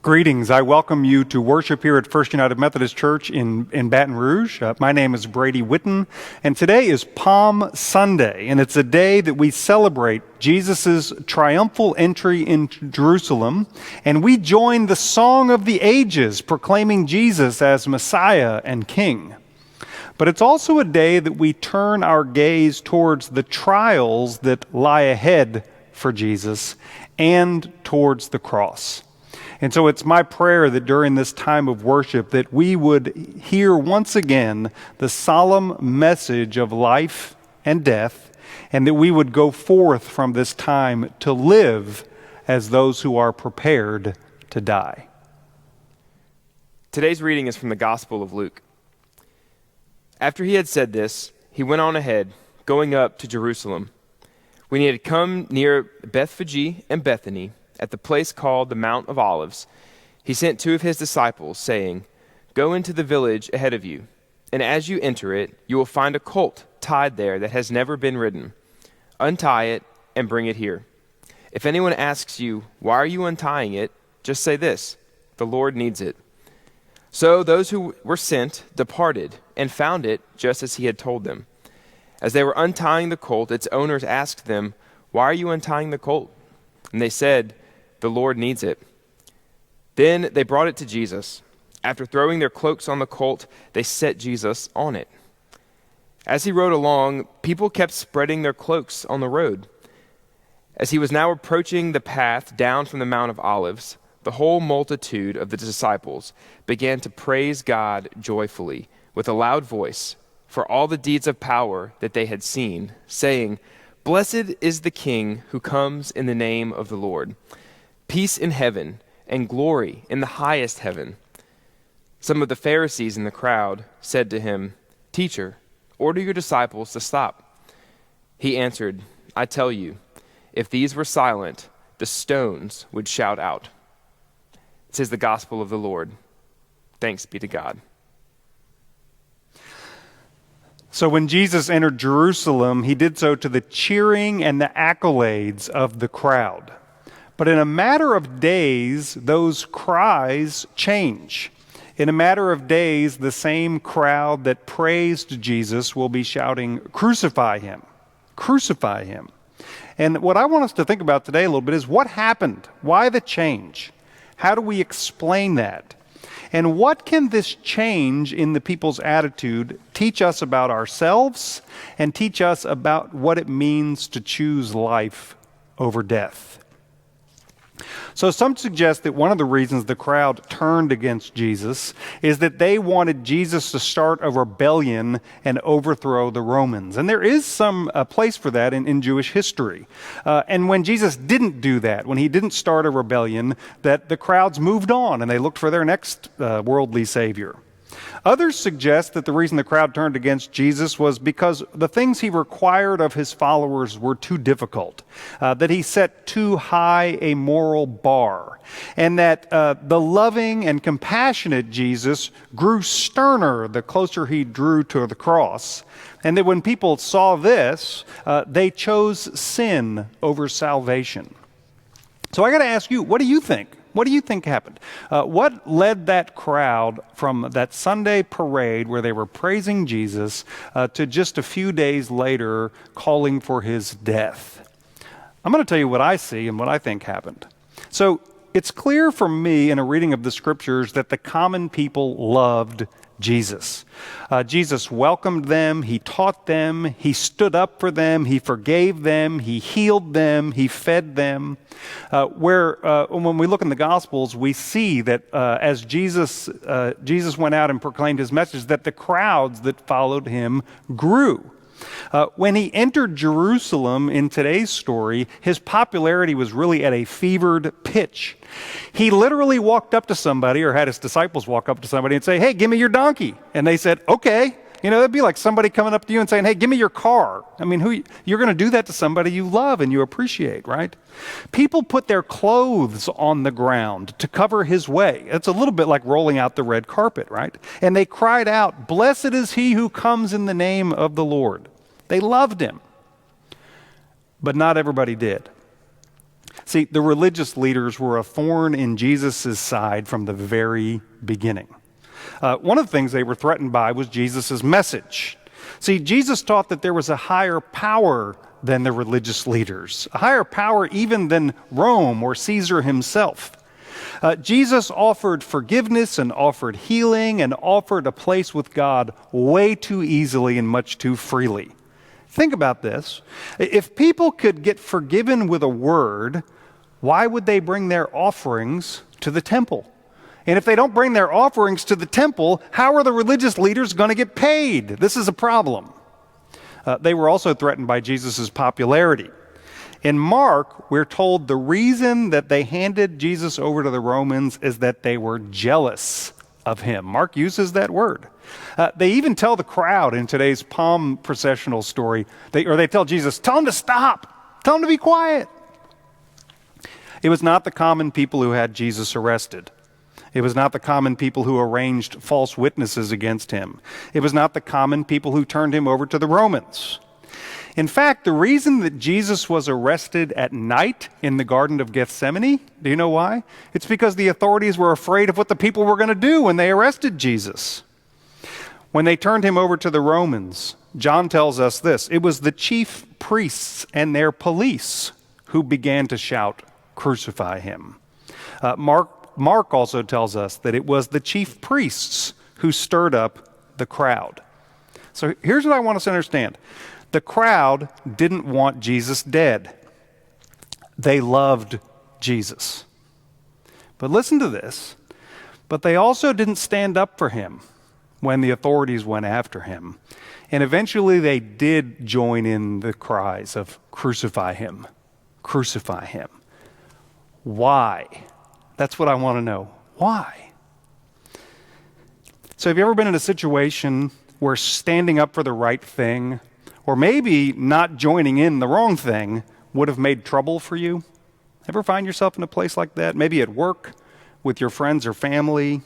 Greetings. I welcome you to worship here at First United Methodist Church in Baton Rouge. My name is Brady Whitton, and today is Palm Sunday, and it's a day that we celebrate Jesus' triumphal entry into Jerusalem, and we join the Song of the Ages proclaiming Jesus as Messiah and King. But it's also a day that we turn our gaze towards the trials that lie ahead for Jesus and towards the cross. And so it's my prayer that during this time of worship that we would hear once again the solemn message of life and death, and that we would go forth from this time to live as those who are prepared to die. Today's reading is from the Gospel of Luke. After he had said this, he went on ahead, going up to Jerusalem. When he had come near Bethphage and Bethany, at the place called the Mount of Olives, he sent two of his disciples, saying, "Go into the village ahead of you, and as you enter it, you will find a colt tied there that has never been ridden. Untie it and bring it here. If anyone asks you, 'Why are you untying it?' just say this, 'The Lord needs it.'" So those who were sent departed and found it just as he had told them. As they were untying the colt, its owners asked them, "Why are you untying the colt?" And they said, "The Lord needs it." Then they brought it to Jesus. After throwing their cloaks on the colt, they set Jesus on it. As he rode along, people kept spreading their cloaks on the road. As he was now approaching the path down from the Mount of Olives, the whole multitude of the disciples began to praise God joyfully with a loud voice for all the deeds of power that they had seen, saying, "Blessed is the King who comes in the name of the Lord. Peace in heaven and glory in the highest heaven." Some of the Pharisees in the crowd said to him, "Teacher, order your disciples to stop." He answered, "I tell you, if these were silent, the stones would shout out." This is the gospel of the Lord. Thanks be to God. So when Jesus entered Jerusalem, he did so to the cheering and the accolades of the crowd. But in a matter of days, those cries change. In a matter of days, the same crowd that praised Jesus will be shouting, "Crucify him, crucify him." And what I want us to think about today a little bit is what happened? Why the change? How do we explain that? And what can this change in the people's attitude teach us about ourselves and teach us about what it means to choose life over death? So some suggest that one of the reasons the crowd turned against Jesus is that they wanted Jesus to start a rebellion and overthrow the Romans. And there is some place for that in Jewish history. And when Jesus didn't do that, when he didn't start a rebellion, that the crowds moved on and they looked for their next worldly savior. Others suggest that the reason the crowd turned against Jesus was because the things he required of his followers were too difficult, that he set too high a moral bar, and that the loving and compassionate Jesus grew sterner the closer he drew to the cross, and that when people saw this, they chose sin over salvation. So I got to ask you, what do you think? What do you think happened? What led that crowd from that Sunday parade where they were praising Jesus to just a few days later calling for his death? I'm going to tell you what I see and what I think happened. So it's clear for me in a reading of the scriptures that the common people loved Jesus. Jesus welcomed them, he taught them, he stood up for them, he forgave them, he healed them, he fed them. When we look in the Gospels, we see that as Jesus went out and proclaimed his message, that the crowds that followed him grew. When he entered Jerusalem in today's story, his popularity was really at a fevered pitch. He literally walked up to somebody, or had his disciples walk up to somebody and say, "Hey, give me your donkey." And they said, "Okay." You know, that'd be like somebody coming up to you and saying, "Hey, give me your car." I mean, you're going to do that to somebody you love and you appreciate, right? People put their clothes on the ground to cover his way. It's a little bit like rolling out the red carpet, right? And they cried out, "Blessed is he who comes in the name of the Lord." They loved him. But not everybody did. See, the religious leaders were a thorn in Jesus' side from the very beginning. One of the things they were threatened by was Jesus' message. See, Jesus taught that there was a higher power than the religious leaders, a higher power even than Rome or Caesar himself. Jesus offered forgiveness and offered healing and offered a place with God way too easily and much too freely. Think about this. If people could get forgiven with a word, why would they bring their offerings to the temple? And if they don't bring their offerings to the temple, how are the religious leaders going to get paid? This is a problem. They were also threatened by Jesus' popularity. In Mark, we're told the reason that they handed Jesus over to the Romans is that they were jealous of him. Mark uses that word. They even tell the crowd in today's palm processional story, they tell Jesus, tell him to stop, tell him to be quiet. It was not the common people who had Jesus arrested. It was not the common people who arranged false witnesses against him. It was not the common people who turned him over to the Romans. In fact, the reason that Jesus was arrested at night in the Garden of Gethsemane, do you know why? It's because the authorities were afraid of what the people were going to do when they arrested Jesus. When they turned him over to the Romans, John tells us this: it was the chief priests and their police who began to shout, "Crucify him." Mark also tells us that it was the chief priests who stirred up the crowd. So here's what I want us to understand. The crowd didn't want Jesus dead. They loved Jesus. But listen to this. But they also didn't stand up for him when the authorities went after him. And eventually they did join in the cries of "Crucify him, crucify him." Why? That's what I want to know. Why? So have you ever been in a situation where standing up for the right thing, or maybe not joining in the wrong thing, would have made trouble for you? Ever find yourself in a place like that? Maybe at work, with your friends or family,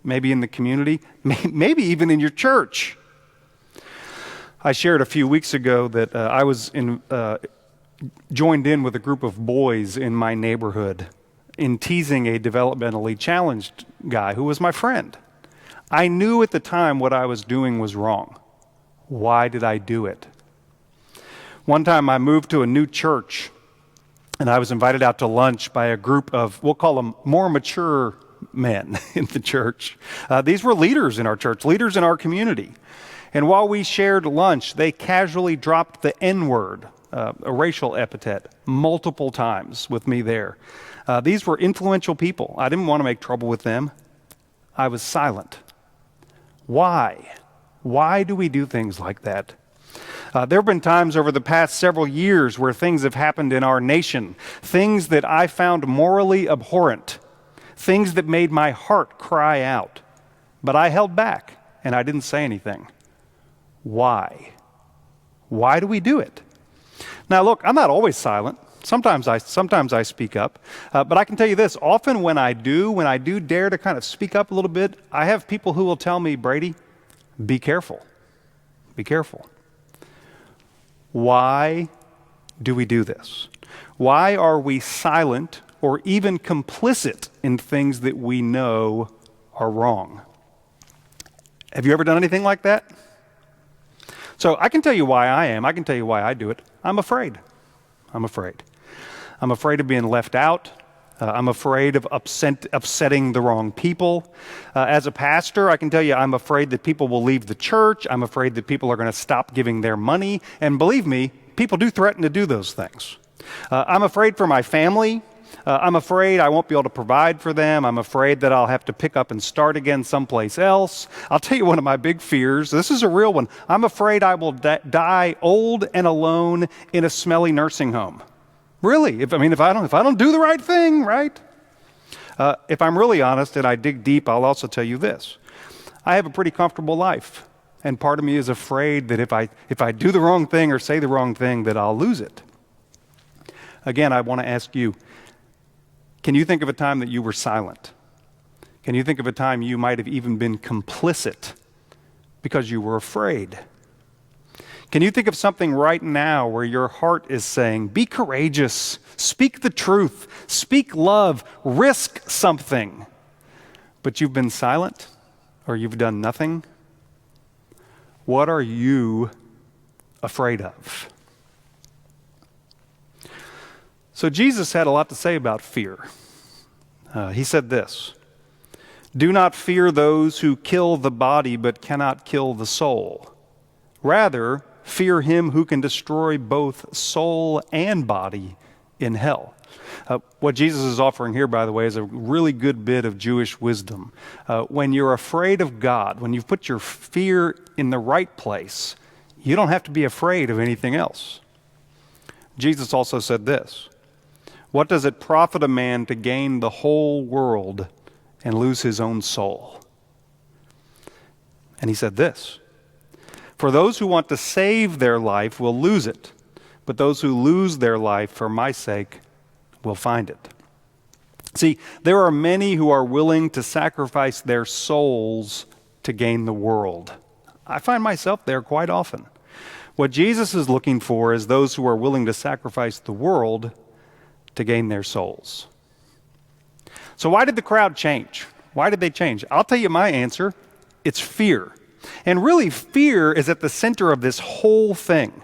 maybe in the community, maybe even in your church. I shared a few weeks ago that I was joined in with a group of boys in my neighborhood in teasing a developmentally challenged guy who was my friend. I knew at the time what I was doing was wrong. Why did I do it? One time I moved to a new church, and I was invited out to lunch by a group of, we'll call them more mature men in the church. These were leaders in our church, leaders in our community. And while we shared lunch, they casually dropped the N-word, a racial epithet, multiple times with me there. These were influential people. I didn't want to make trouble with them. I was silent. Why? Why do we do things like that? There have been times over the past several years where things have happened in our nation, things that I found morally abhorrent, things that made my heart cry out. But I held back and I didn't say anything. Why? Why do we do it? Now look, I'm not always silent. Sometimes I speak up. But I can tell you this, often when I do dare to kind of speak up a little bit, I have people who will tell me, "Brady, be careful. Be careful." Why do we do this? Why are we silent or even complicit in things that we know are wrong? Have you ever done anything like that? So I can tell you why I am. I can tell you why I do it. I'm afraid. I'm afraid. I'm afraid of being left out. I'm afraid of upsetting the wrong people. As a pastor, I can tell you I'm afraid that people will leave the church. I'm afraid that people are going to stop giving their money. And believe me, people do threaten to do those things. I'm afraid for my family. I'm afraid I won't be able to provide for them. I'm afraid that I'll have to pick up and start again someplace else. I'll tell you one of my big fears. This is a real one. I'm afraid I will die old and alone in a smelly nursing home. Really, if I don't do the right thing, right? If I'm really honest and I dig deep, I'll also tell you this. I have a pretty comfortable life, and part of me is afraid that if I do the wrong thing or say the wrong thing, that I'll lose it. Again, I want to ask you, can you think of a time that you were silent? Can you think of a time you might have even been complicit because you were afraid? Can you think of something right now where your heart is saying, be courageous, speak the truth, speak love, risk something, but you've been silent or you've done nothing? What are you afraid of? So Jesus had a lot to say about fear. He said this, "Do not fear those who kill the body but cannot kill the soul. Rather, fear him who can destroy both soul and body in hell." What Jesus is offering here, by the way, is a really good bit of Jewish wisdom. When you're afraid of God, when you've put your fear in the right place, you don't have to be afraid of anything else. Jesus also said this, "What does it profit a man to gain the whole world and lose his own soul?" And he said this, "For those who want to save their life will lose it, but those who lose their life for my sake will find it." See, there are many who are willing to sacrifice their souls to gain the world. I find myself there quite often. What Jesus is looking for is those who are willing to sacrifice the world to gain their souls. So why did the crowd change? Why did they change? I'll tell you my answer. It's fear. And really, fear is at the center of this whole thing.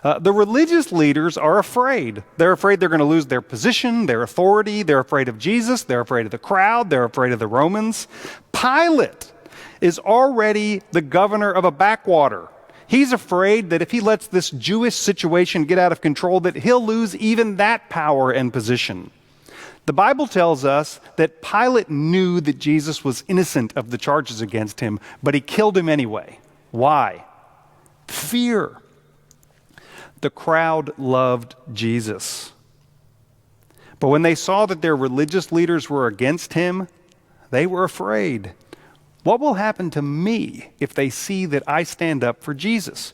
The religious leaders are afraid. They're afraid they're going to lose their position, their authority. They're afraid of Jesus. They're afraid of the crowd. They're afraid of the Romans. Pilate is already the governor of a backwater. He's afraid that if he lets this Jewish situation get out of control, that he'll lose even that power and position. The Bible tells us that Pilate knew that Jesus was innocent of the charges against him, but he killed him anyway. Why? Fear. The crowd loved Jesus. But when they saw that their religious leaders were against him, they were afraid. What will happen to me if they see that I stand up for Jesus?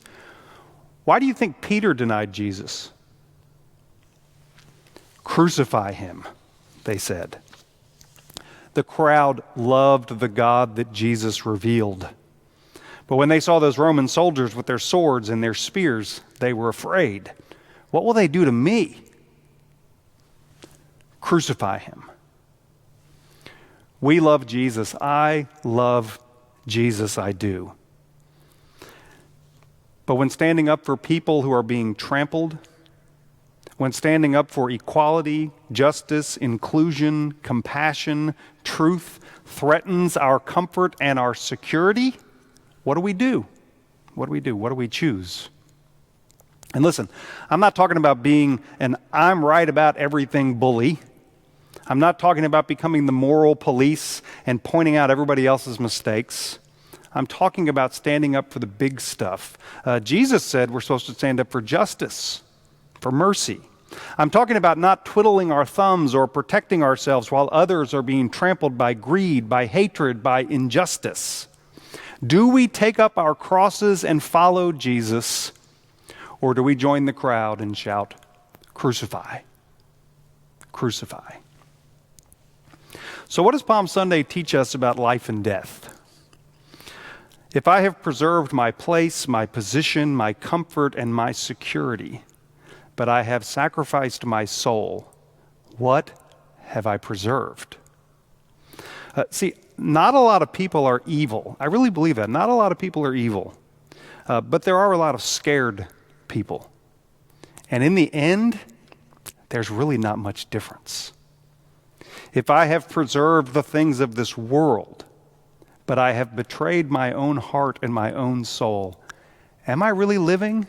Why do you think Peter denied Jesus? "Crucify him," they said. The crowd loved the God that Jesus revealed. But when they saw those Roman soldiers with their swords and their spears, they were afraid. What will they do to me? Crucify him. We love Jesus. I love Jesus, I do. But when standing up for people who are being trampled, when standing up for equality, justice, inclusion, compassion, truth threatens our comfort and our security, what do we do? What do we do? What do we choose? And listen, I'm not talking about being an I'm right about everything bully. I'm not talking about becoming the moral police and pointing out everybody else's mistakes. I'm talking about standing up for the big stuff. Jesus said we're supposed to stand up for justice, for mercy. I'm talking about not twiddling our thumbs or protecting ourselves while others are being trampled by greed, by hatred, by injustice. Do we take up our crosses and follow Jesus, or do we join the crowd and shout, "Crucify, crucify"? So what does Palm Sunday teach us about life and death? If I have preserved my place, my position, my comfort, and my security, but I have sacrificed my soul, what have I preserved? See, not a lot of people are evil. I really believe that. Not a lot of people are evil. But there are a lot of scared people. And in the end, there's really not much difference. If I have preserved the things of this world, but I have betrayed my own heart and my own soul, am I really living?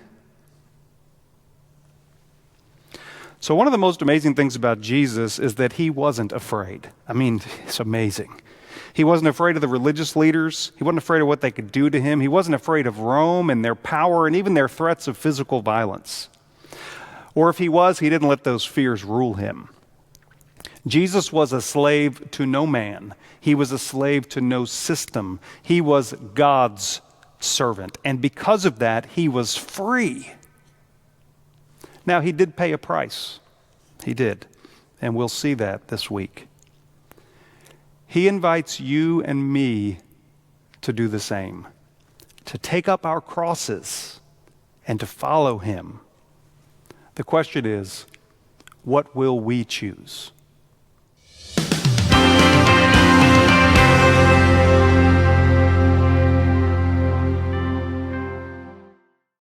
So one of the most amazing things about Jesus is that he wasn't afraid. I mean, it's amazing. He wasn't afraid of the religious leaders. He wasn't afraid of what they could do to him. He wasn't afraid of Rome and their power and even their threats of physical violence. Or if he was, he didn't let those fears rule him. Jesus was a slave to no man. He was a slave to no system. He was God's servant. And because of that, he was free. Now, he did pay a price. He did. And we'll see that this week. He invites you and me to do the same, to take up our crosses and to follow him. The question is, what will we choose?